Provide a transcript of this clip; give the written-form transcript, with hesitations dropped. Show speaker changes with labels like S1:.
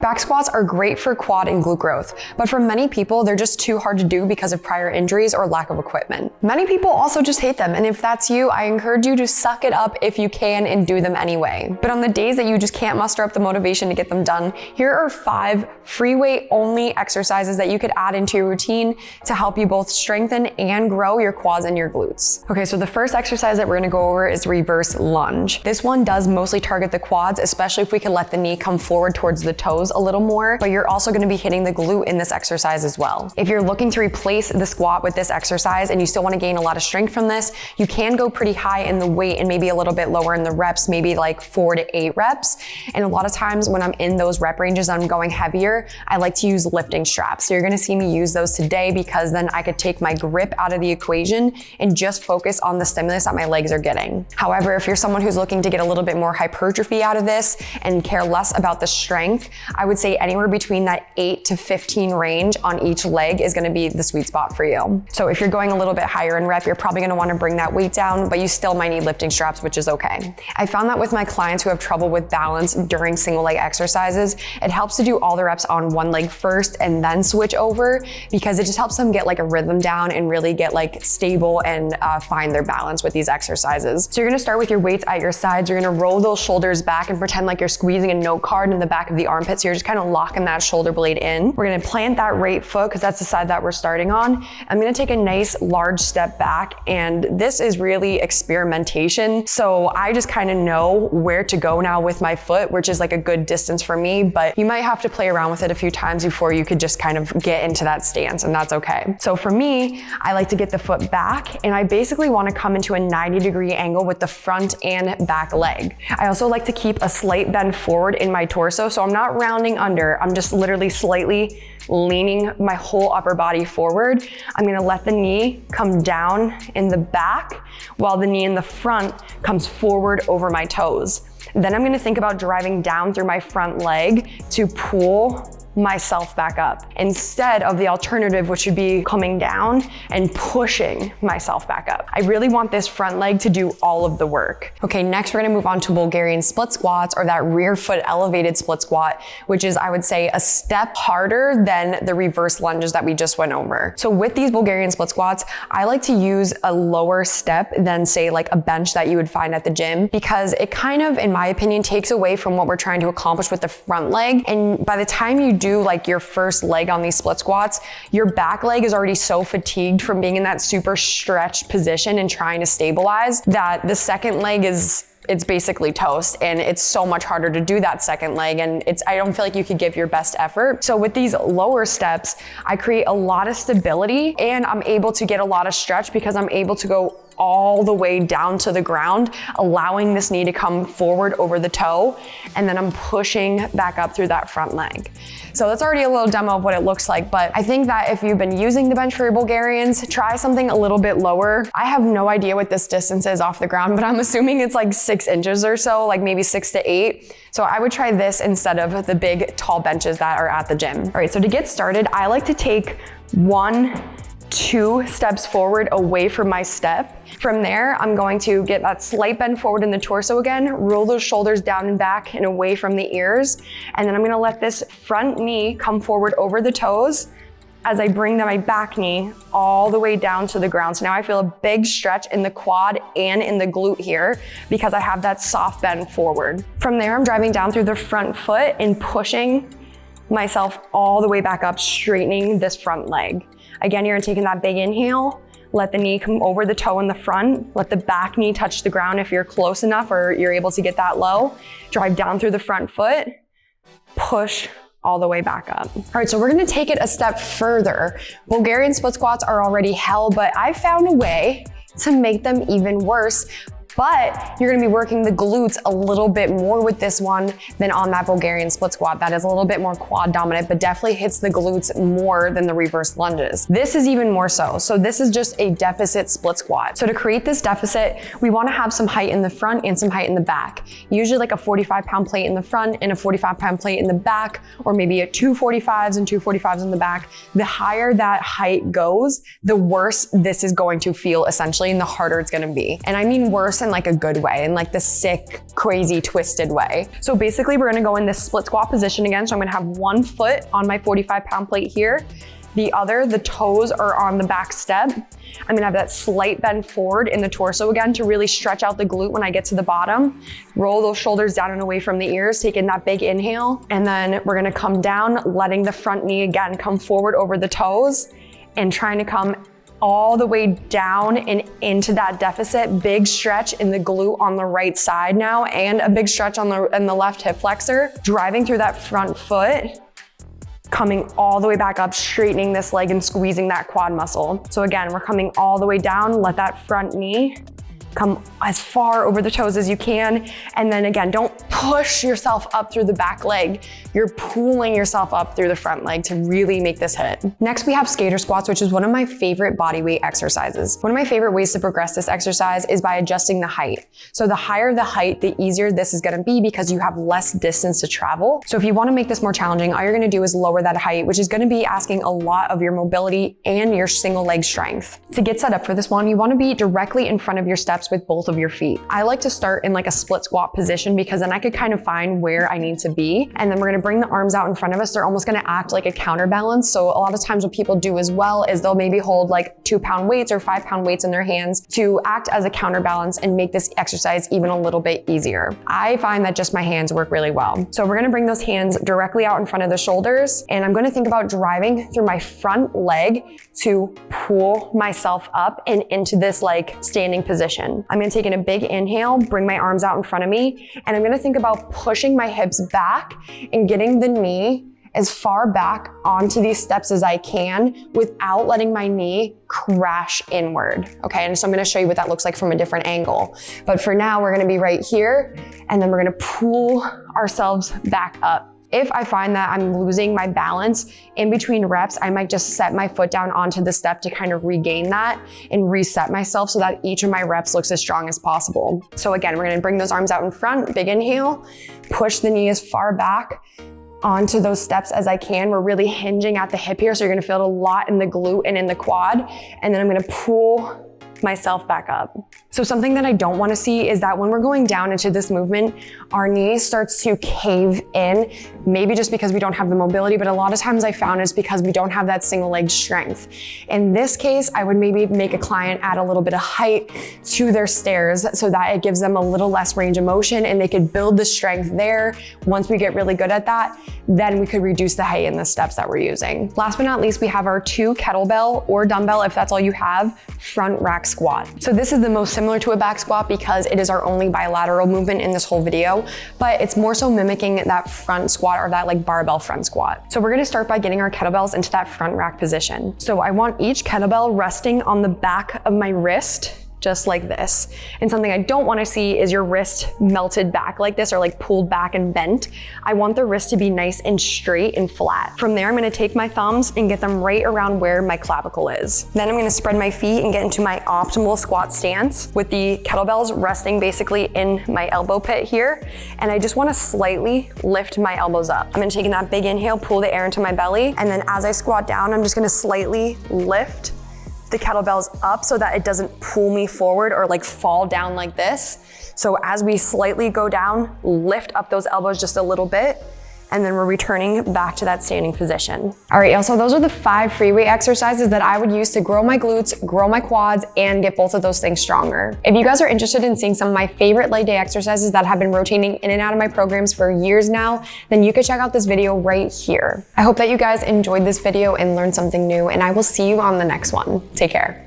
S1: Back squats are great for quad and glute growth, but for many people, they're just too hard to do because of prior injuries or lack of equipment. Many people also just hate them, and if that's you, I encourage you to suck it up if you can and do them anyway. But on the days that you just can't muster up the motivation to get them done, here are 5 free weight only exercises that you could add into your routine to help you both strengthen and grow your quads and your glutes. Okay, so the first exercise that we're gonna go over is reverse lunge. This one does mostly target the quads, especially if we can let the knee come forward towards the toes a little more, but you're also gonna be hitting the glute in this exercise as well. If you're looking to replace the squat with this exercise and you still wanna gain a lot of strength from this, you can go pretty high in the weight and maybe a little bit lower in the reps, maybe like 4 to 8 reps. And a lot of times when I'm in those rep ranges, I'm going heavier, I like to use lifting straps. So you're gonna see me use those today because then I could take my grip out of the equation and just focus on the stimulus that my legs are getting. However, if you're someone who's looking to get a little bit more hypertrophy out of this and care less about the strength, I would say anywhere between that 8 to 15 range on each leg is gonna be the sweet spot for you. So if you're going a little bit higher in rep, you're probably gonna wanna bring that weight down, but you still might need lifting straps, which is okay. I found that with my clients who have trouble with balance during single leg exercises, it helps to do all the reps on one leg first and then switch over because it just helps them get like a rhythm down and really get like stable and find their balance with these exercises. So you're gonna start with your weights at your sides. You're gonna roll those shoulders back and pretend like you're squeezing a note card in the back of the armpit. So you're just kind of locking that shoulder blade in. We're gonna plant that right foot because that's the side that we're starting on. I'm gonna take a nice large step back, and this is really experimentation. So I just kind of know where to go now with my foot, which is like a good distance for me, but you might have to play around with it a few times before you could just kind of get into that stance, and that's okay. So for me, I like to get the foot back, and I basically want to come into a 90-degree angle with the front and back leg. I also like to keep a slight bend forward in my torso, so I'm not rounding under, I'm just literally slightly leaning my whole upper body forward. I'm gonna let the knee come down in the back while the knee in the front comes forward over my toes. Then I'm gonna think about driving down through my front leg to pull myself back up instead of the alternative, which would be coming down and pushing myself back up. I really want this front leg to do all of the work. Okay, next we're gonna move on to Bulgarian split squats, or that rear foot elevated split squat, which is, I would say, a step harder than the reverse lunges that we just went over. So with these Bulgarian split squats, I like to use a lower step than say like a bench that you would find at the gym, because it kind of, in my opinion, takes away from what we're trying to accomplish with the front leg. And by the time you do like your first leg on these split squats, your back leg is already so fatigued from being in that super stretched position and trying to stabilize that the second leg it's basically toast, and it's so much harder to do that second leg, and I don't feel like you could give your best effort. So with these lower steps, I create a lot of stability and I'm able to get a lot of stretch because I'm able to go all the way down to the ground, allowing this knee to come forward over the toe, and then I'm pushing back up through that front leg. So that's already a little demo of what it looks like, but I think that if you've been using the bench for your Bulgarians, try something a little bit lower. I have no idea what this distance is off the ground, but I'm assuming it's like 6 inches or so, like maybe 6 to 8. So I would try this instead of the big tall benches that are at the gym. All right, so to get started, I like to take 1-2 steps forward away from my step. From there, I'm going to get that slight bend forward in the torso again, roll those shoulders down and back and away from the ears. And then I'm gonna let this front knee come forward over the toes as I bring my back knee all the way down to the ground. So now I feel a big stretch in the quad and in the glute here because I have that soft bend forward. From there, I'm driving down through the front foot and pushing myself all the way back up, straightening this front leg. Again, you're taking that big inhale, let the knee come over the toe in the front, let the back knee touch the ground if you're close enough or you're able to get that low. Drive down through the front foot, push all the way back up. All right, so we're gonna take it a step further. Bulgarian split squats are already hell, but I found a way to make them even worse. But you're gonna be working the glutes a little bit more with this one than on that Bulgarian split squat. That is a little bit more quad dominant, but definitely hits the glutes more than the reverse lunges. This is even more so. So this is just a deficit split squat. So to create this deficit, we wanna have some height in the front and some height in the back. Usually like a 45-pound plate in the front and a 45-pound plate in the back, or maybe a 245s and 245s in the back. The higher that height goes, the worse this is going to feel essentially, and the harder it's gonna be. And I mean worse in in like a good way, in like the sick, crazy, twisted way. So basically we're gonna go in this split squat position again. So I'm gonna have one foot on my 45-pound plate here. The toes are on the back step. I'm gonna have that slight bend forward in the torso again to really stretch out the glute when I get to the bottom. Roll those shoulders down and away from the ears, taking that big inhale. And then we're gonna come down, letting the front knee again come forward over the toes and trying to come all the way down and into that deficit. Big stretch in the glute on the right side now, and a big stretch on the left hip flexor. Driving through that front foot, coming all the way back up, straightening this leg and squeezing that quad muscle. So again, we're coming all the way down, let that front knee come as far over the toes as you can. And then again, don't push yourself up through the back leg. You're pulling yourself up through the front leg to really make this hit. Next, we have skater squats, which is one of my favorite body weight exercises. One of my favorite ways to progress this exercise is by adjusting the height. So the higher the height, the easier this is gonna be because you have less distance to travel. So if you wanna make this more challenging, all you're gonna do is lower that height, which is gonna be asking a lot of your mobility and your single leg strength. To get set up for this one, you wanna be directly in front of your steps with both of your feet. I like to start in like a split squat position because then I could kind of find where I need to be. And then we're gonna bring the arms out in front of us. They're almost gonna act like a counterbalance. So a lot of times what people do as well is they'll maybe hold like 2-pound weights or 5-pound weights in their hands to act as a counterbalance and make this exercise even a little bit easier. I find that just my hands work really well. So we're gonna bring those hands directly out in front of the shoulders. And I'm gonna think about driving through my front leg to pull myself up and into this like standing position. I'm gonna take in a big inhale, bring my arms out in front of me, and I'm gonna think about pushing my hips back and getting the knee as far back onto these steps as I can without letting my knee crash inward. Okay, and so I'm gonna show you what that looks like from a different angle. But for now, we're gonna be right here, and then we're gonna pull ourselves back up. If I find that I'm losing my balance in between reps, I might just set my foot down onto the step to kind of regain that and reset myself so that each of my reps looks as strong as possible. So again, we're gonna bring those arms out in front, big inhale, push the knee as far back onto those steps as I can. We're really hinging at the hip here, so you're gonna feel it a lot in the glute and in the quad. And then I'm gonna pull myself back up. So something that I don't want to see is that when we're going down into this movement, our knee starts to cave in, maybe just because we don't have the mobility, but a lot of times I found it's because we don't have that single leg strength. In this case, I would maybe make a client add a little bit of height to their stairs so that it gives them a little less range of motion and they could build the strength there. Once we get really good at that, then we could reduce the height in the steps that we're using. Last but not least, we have our 2 kettlebell or dumbbell, if that's all you have, front rack squat. So this is the most similar to a back squat because it is our only bilateral movement in this whole video, but it's more so mimicking that front squat or that like barbell front squat. So we're gonna start by getting our kettlebells into that front rack position. So I want each kettlebell resting on the back of my wrist, just like this. And something I don't want to see is your wrist melted back like this or like pulled back and bent. I want the wrist to be nice and straight and flat. From there, I'm going to take my thumbs and get them right around where my clavicle is. Then I'm going to spread my feet and get into my optimal squat stance with the kettlebells resting basically in my elbow pit here. And I just want to slightly lift my elbows up. I'm going to take that big inhale, pull the air into my belly. And then as I squat down, I'm just going to slightly lift the kettlebells up so that it doesn't pull me forward or like fall down like this. So as we slightly go down, lift up those elbows just a little bit, and then we're returning back to that standing position. All right, y'all, so those are the 5 free weight exercises that I would use to grow my glutes, grow my quads, and get both of those things stronger. If you guys are interested in seeing some of my favorite leg day exercises that have been rotating in and out of my programs for years now, then you could check out this video right here. I hope that you guys enjoyed this video and learned something new, and I will see you on the next one. Take care.